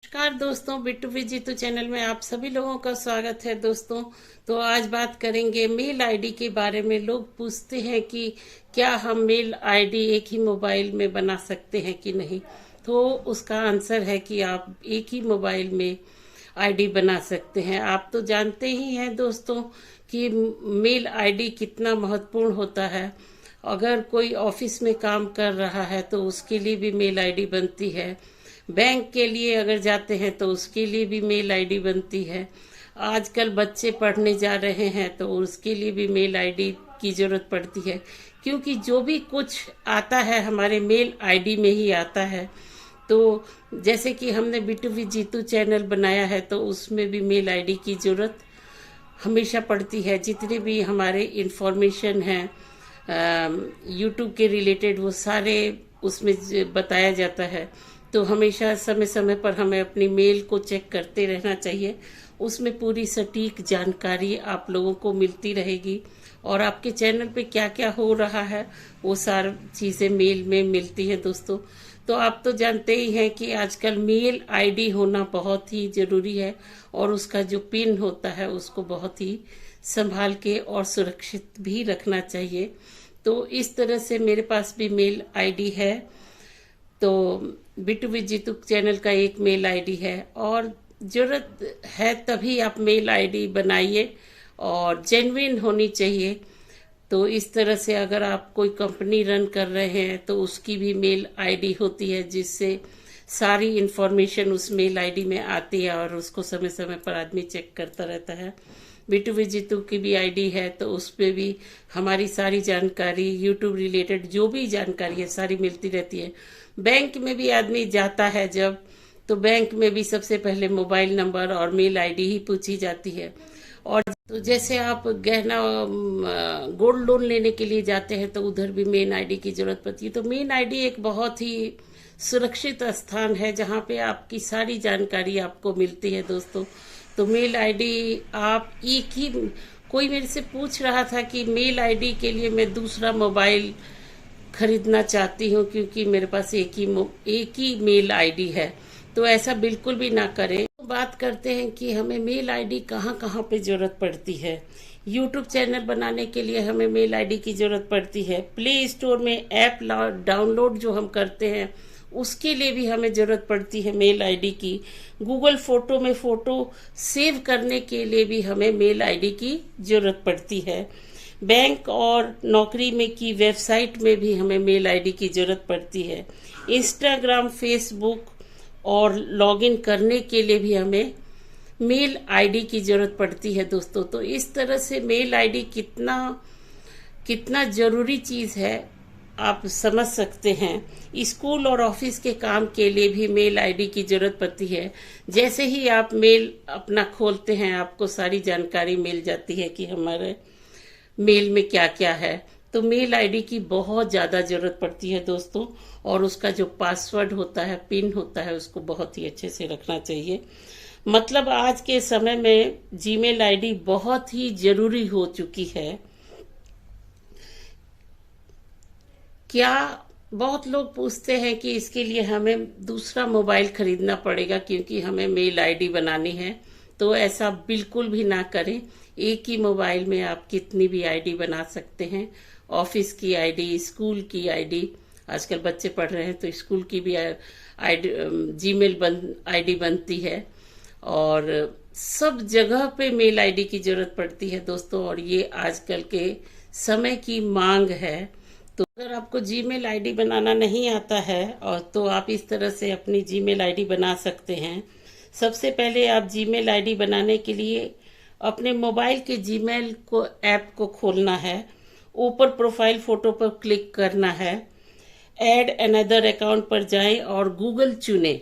नमस्कार दोस्तों, बिट्टू विजितू चैनल में आप सभी लोगों का स्वागत है दोस्तों। तो आज बात करेंगे मेल आईडी के बारे में। लोग पूछते हैं कि क्या हम मेल आईडी एक ही मोबाइल में बना सकते हैं कि नहीं। तो उसका आंसर है कि आप एक ही मोबाइल में आईडी बना सकते हैं। आप तो जानते ही हैं दोस्तों कि मेल आईडी कितना महत्वपूर्ण होता है। अगर कोई ऑफिस में काम कर रहा है तो उसके लिए भी मेल आईडी बनती है। बैंक के लिए अगर जाते हैं तो उसके लिए भी मेल आईडी बनती है। आजकल बच्चे पढ़ने जा रहे हैं तो उसके लिए भी मेल आईडी की जरूरत पड़ती है, क्योंकि जो भी कुछ आता है हमारे मेल आईडी में ही आता है। तो जैसे कि हमने बिट्टू विजितू चैनल बनाया है तो उसमें भी मेल आईडी की जरूरत हमेशा पड़ती है। जितने भी हमारे इंफॉर्मेशन हैं यूट्यूब के रिलेटेड, वो सारे उसमें बताया जाता है। तो हमेशा समय समय पर हमें अपनी मेल को चेक करते रहना चाहिए। उसमें पूरी सटीक जानकारी आप लोगों को मिलती रहेगी और आपके चैनल पे क्या क्या हो रहा है वो सारी चीज़ें मेल में मिलती हैं दोस्तों। तो आप तो जानते ही हैं कि आजकल मेल आईडी होना बहुत ही ज़रूरी है और उसका जो पिन होता है उसको बहुत ही संभाल के और सुरक्षित भी रखना चाहिए। तो इस तरह से मेरे पास भी मेल आईडी है। तो बिट्टू विजितू चैनल का एक मेल आईडी है और जरूरत है तभी आप मेल आईडी बनाइए और जेन्युइन होनी चाहिए। तो इस तरह से अगर आप कोई कंपनी रन कर रहे हैं तो उसकी भी मेल आईडी होती है, जिससे सारी इंफॉर्मेशन उस मेल आईडी में आती है और उसको समय समय पर आदमी चेक करता रहता है। बिट्टू विजितू की भी आईडी है तो उस पर भी हमारी सारी जानकारी यूट्यूब रिलेटेड जो भी जानकारी है सारी मिलती रहती है। बैंक में भी आदमी जाता है जब, तो बैंक में भी सबसे पहले मोबाइल नंबर और मेल आईडी ही पूछी जाती है। और तो जैसे आप गहना गोल्ड लोन लेने के लिए जाते हैं तो उधर भी मेन आईडी की जरूरत पड़ती है। तो मेन आईडी एक बहुत ही सुरक्षित स्थान है जहाँ पे आपकी सारी जानकारी आपको मिलती है दोस्तों। तो मेल आईडी आप एक ही, कोई मेरे से पूछ रहा था कि मेल आईडी के लिए मैं दूसरा मोबाइल खरीदना चाहती हूँ क्योंकि मेरे पास एक ही मेल आईडी है। तो ऐसा बिल्कुल भी ना करें। तो बात करते हैं कि हमें मेल आईडी कहाँ कहाँ पे जरूरत पड़ती है। यूट्यूब चैनल बनाने के लिए हमें मेल आईडी की जरूरत पड़ती है। प्ले स्टोर में ऐप डाउनलोड जो हम करते हैं उसके लिए भी हमें जरूरत पड़ती है मेल आईडी की। गूगल फोटो में फोटो सेव करने के लिए भी हमें मेल आईडी की जरूरत पड़ती है। बैंक और नौकरी में की वेबसाइट में भी हमें मेल आईडी की जरूरत पड़ती है। इंस्टाग्राम, फेसबुक और लॉगिन करने के लिए भी हमें मेल आईडी की जरूरत पड़ती है दोस्तों। तो इस तरह से मेल आईडी कितना कितना जरूरी चीज़ है आप समझ सकते हैं। स्कूल और ऑफिस के काम के लिए भी मेल आईडी की जरूरत पड़ती है। जैसे ही आप मेल अपना खोलते हैं आपको सारी जानकारी मिल जाती है कि हमारे मेल में क्या क्या है। तो मेल आईडी की बहुत ज़्यादा ज़रूरत पड़ती है दोस्तों, और उसका जो पासवर्ड होता है, पिन होता है, उसको बहुत ही अच्छे से रखना चाहिए। मतलब आज के समय में जीमेल आईडी बहुत ही ज़रूरी हो चुकी है। क्या बहुत लोग पूछते हैं कि इसके लिए हमें दूसरा मोबाइल खरीदना पड़ेगा क्योंकि हमें मेल आईडी बनानी है। तो ऐसा बिल्कुल भी ना करें। एक ही मोबाइल में आप कितनी भी आईडी बना सकते हैं। ऑफिस की आईडी, स्कूल की आईडी, आजकल बच्चे पढ़ रहे हैं तो स्कूल की भी आईडी, जीमेल आईडी बनती है और सब जगह पे मेल आईडी की जरूरत पड़ती है दोस्तों। और ये आजकल के समय की मांग है। तो अगर आपको जीमेल आईडी बनाना नहीं आता है और तो आप इस तरह से अपनी जीमेल आईडी बना सकते हैं। सबसे पहले आप जीमेल आईडी बनाने के लिए अपने मोबाइल के जीमेल को ऐप को खोलना है। ऊपर प्रोफाइल फोटो पर क्लिक करना है। ऐड अनदर अकाउंट पर जाएं और गूगल चुनें।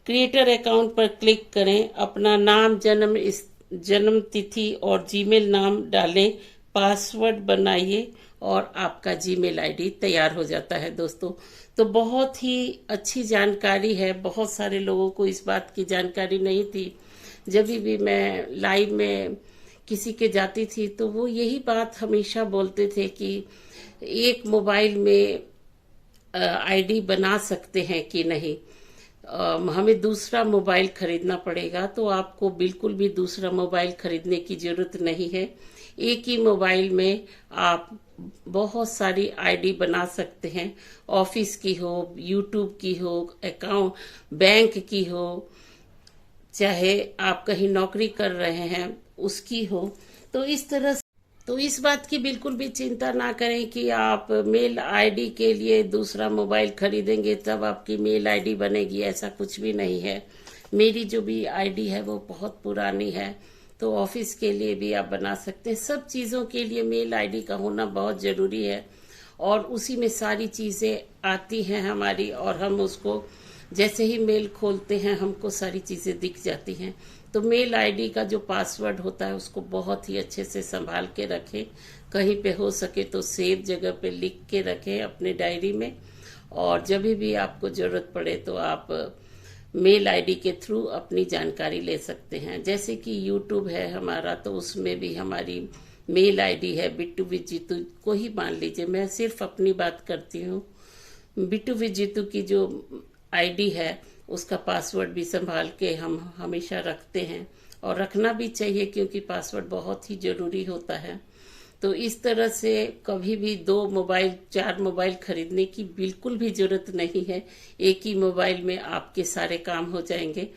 क्रिएटर अकाउंट पर क्लिक करें। अपना नाम, जन्म तिथि और जीमेल नाम डालें। पासवर्ड बनाइए और आपका जीमेल आईडी तैयार हो जाता है दोस्तों। तो बहुत ही अच्छी जानकारी है। बहुत सारे लोगों को इस बात की जानकारी नहीं थी। जब भी मैं लाइव में किसी के जाती थी तो वो यही बात हमेशा बोलते थे कि एक मोबाइल में आईडी बना सकते हैं कि नहीं। हमें दूसरा मोबाइल खरीदना पड़ेगा, तो आपको बिल्कुल भी दूसरा मोबाइल खरीदने की जरूरत नहीं है। एक ही मोबाइल में आप बहुत सारी आईडी बना सकते हैं। ऑफिस की हो, यूट्यूब की हो, अकाउंट बैंक की हो, चाहे आप कहीं नौकरी कर रहे हैं उसकी हो। तो इस तरह से तो इस बात की बिल्कुल भी चिंता ना करें कि आप मेल आईडी के लिए दूसरा मोबाइल खरीदेंगे तब आपकी मेल आईडी बनेगी, ऐसा कुछ भी नहीं है। मेरी जो भी आईडी है वो बहुत पुरानी है, तो ऑफिस के लिए भी आप बना सकते हैं। सब चीज़ों के लिए मेल आईडी का होना बहुत ज़रूरी है, और उसी में सारी चीज़ें आती हैं हमारी, और हम उसको जैसे ही मेल खोलते हैं हमको सारी चीज़ें दिख जाती हैं। तो मेल आईडी का जो पासवर्ड होता है उसको बहुत ही अच्छे से संभाल के रखें। कहीं पे हो सके तो सेफ जगह पे लिख के रखें अपने डायरी में, और जब भी आपको ज़रूरत पड़े तो आप मेल आईडी के थ्रू अपनी जानकारी ले सकते हैं। जैसे कि यूट्यूब है हमारा, तो उसमें भी हमारी मेल आईडी है बिट्टू विद जीतू को ही मान लीजिए, मैं सिर्फ अपनी बात करती हूँ। बिट्टू विद जीतू की जो आईडी है उसका पासवर्ड भी संभाल के हम हमेशा रखते हैं, और रखना भी चाहिए क्योंकि पासवर्ड बहुत ही ज़रूरी होता है। तो इस तरह से कभी भी 2 मोबाइल 4 मोबाइल खरीदने की बिल्कुल भी ज़रूरत नहीं है। एक ही मोबाइल में आपके सारे काम हो जाएंगे।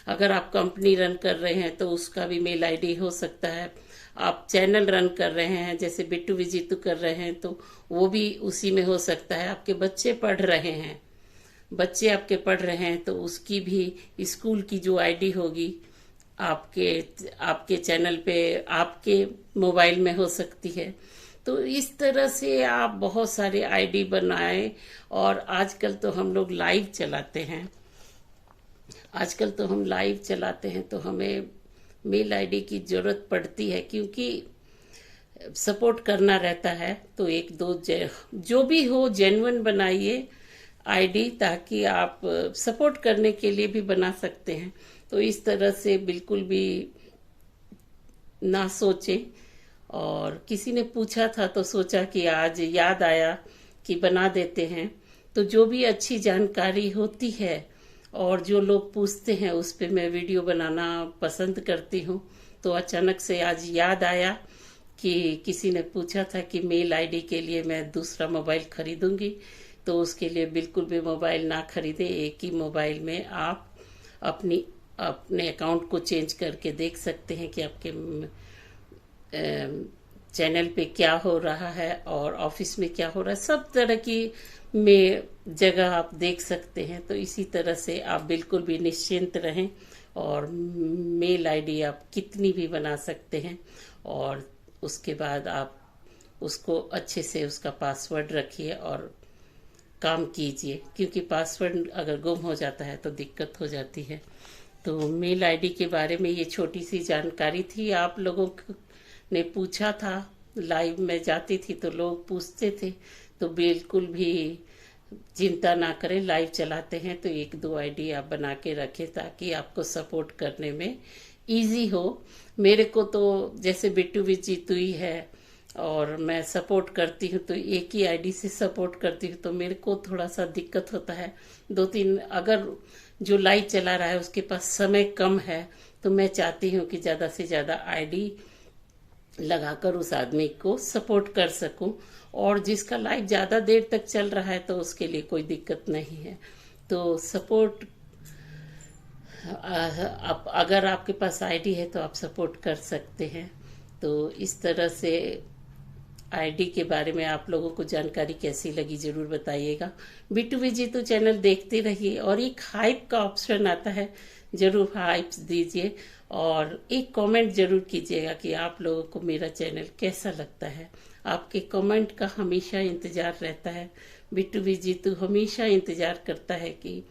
अगर आप कंपनी रन कर रहे हैं तो उसका भी मेल आईडी हो सकता है। आप चैनल रन कर रहे हैं जैसे बिट्टू विजितू कर रहे हैं तो वो भी उसी में हो सकता है। आपके बच्चे पढ़ रहे हैं, बच्चे आपके पढ़ रहे हैं तो उसकी भी स्कूल की जो आईडी होगी आपके आपके चैनल पे आपके मोबाइल में हो सकती है। तो इस तरह से आप बहुत सारे आईडी बनाएं। और आजकल तो हम लोग लाइव चलाते हैं, तो हमें मेल आईडी की जरूरत पड़ती है क्योंकि सपोर्ट करना रहता है। तो एक दो जो भी हो जेन्युइन बनाइए आईडी, ताकि आप सपोर्ट करने के लिए भी बना सकते हैं। तो इस तरह से बिल्कुल भी ना सोचें। और किसी ने पूछा था तो सोचा कि आज याद आया कि बना देते हैं। तो जो भी अच्छी जानकारी होती है और जो लोग पूछते हैं उस पे मैं वीडियो बनाना पसंद करती हूँ। तो अचानक से आज याद आया कि किसी ने पूछा था कि मेल आईडी के लिए मैं दूसरा मोबाइल खरीदूंगी, तो उसके लिए बिल्कुल भी मोबाइल ना खरीदें। एक ही मोबाइल में आप अपने अकाउंट को चेंज करके देख सकते हैं कि आपके चैनल पे क्या हो रहा है और ऑफिस में क्या हो रहा है, सब तरह की में जगह आप देख सकते हैं। तो इसी तरह से आप बिल्कुल भी निश्चिंत रहें, और मेल आईडी आप कितनी भी बना सकते हैं। और उसके बाद आप उसको अच्छे से उसका पासवर्ड रखिए और काम कीजिए, क्योंकि पासवर्ड अगर गुम हो जाता है तो दिक्कत हो जाती है। तो मेल आईडी के बारे में ये छोटी सी जानकारी थी। आप लोगों ने पूछा था, लाइव में जाती थी तो लोग पूछते थे, तो बिल्कुल भी चिंता ना करें। लाइव चलाते हैं तो 1-2 आईडी आप बना के रखें ताकि आपको सपोर्ट करने में इजी हो। मेरे को तो जैसे बिट्टू विद जीतू ही है और मैं सपोर्ट करती हूँ, तो एक ही आईडी से सपोर्ट करती हूँ, तो मेरे को थोड़ा सा दिक्कत होता है। 2-3 अगर जो लाइव चला रहा है उसके पास समय कम है, तो मैं चाहती हूँ कि ज़्यादा से ज़्यादा आईडी लगाकर उस आदमी को सपोर्ट कर सकूं। और जिसका लाइव ज़्यादा देर तक चल रहा है तो उसके लिए कोई दिक्कत नहीं है। तो सपोर्ट अगर आपके पास आईडी है तो आप सपोर्ट कर सकते हैं। तो इस तरह से आईडी के बारे में आप लोगों को जानकारी कैसी लगी जरूर बताइएगा। बिट्टू विजितू चैनल देखते रहिए, और एक हाइप का ऑप्शन आता है, जरूर हाइप दीजिए और एक कमेंट जरूर कीजिएगा कि आप लोगों को मेरा चैनल कैसा लगता है। आपके कमेंट का हमेशा इंतजार रहता है। बिट्टू विजितू हमेशा इंतजार करता है कि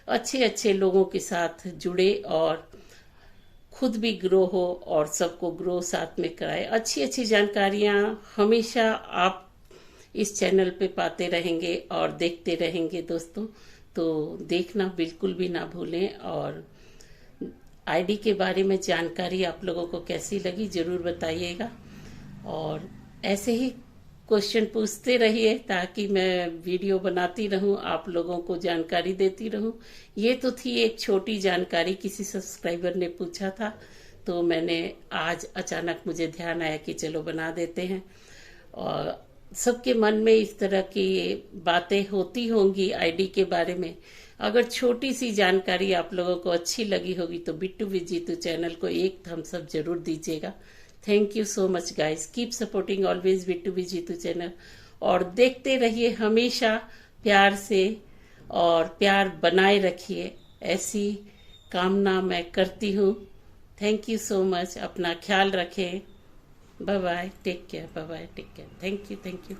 अच्छे अच्छे लोगों के साथ जुड़े और खुद भी ग्रो हो और सबको ग्रो साथ में कराए। अच्छी अच्छी जानकारियां हमेशा आप इस चैनल पे पाते रहेंगे और देखते रहेंगे दोस्तों। तो देखना बिल्कुल भी ना भूलें। और आईडी के बारे में जानकारी आप लोगों को कैसी लगी जरूर बताइएगा। और ऐसे ही क्वेश्चन पूछते रहिए ताकि मैं वीडियो बनाती रहूं, आप लोगों को जानकारी देती रहूं। ये तो थी एक छोटी जानकारी, किसी सब्सक्राइबर ने पूछा था तो मैंने आज अचानक मुझे ध्यान आया कि चलो बना देते हैं। और सबके मन में इस तरह की बातें होती होंगी आईडी के बारे में। अगर छोटी सी जानकारी आप लोगों को अच्छी लगी होगी तो बिट्टू विद जीतू चैनल को एक थम्स अप जरूर दीजिएगा। Thank you so much guys, keep supporting always Bittu with Jeetu channel. और देखते रहिए हमेशा प्यार से, और प्यार बनाए रखिए, ऐसी कामना मैं करती हूँ। थैंक यू सो मच, अपना ख्याल रखें। Bye bye, take care, bye bye, take care, thank you.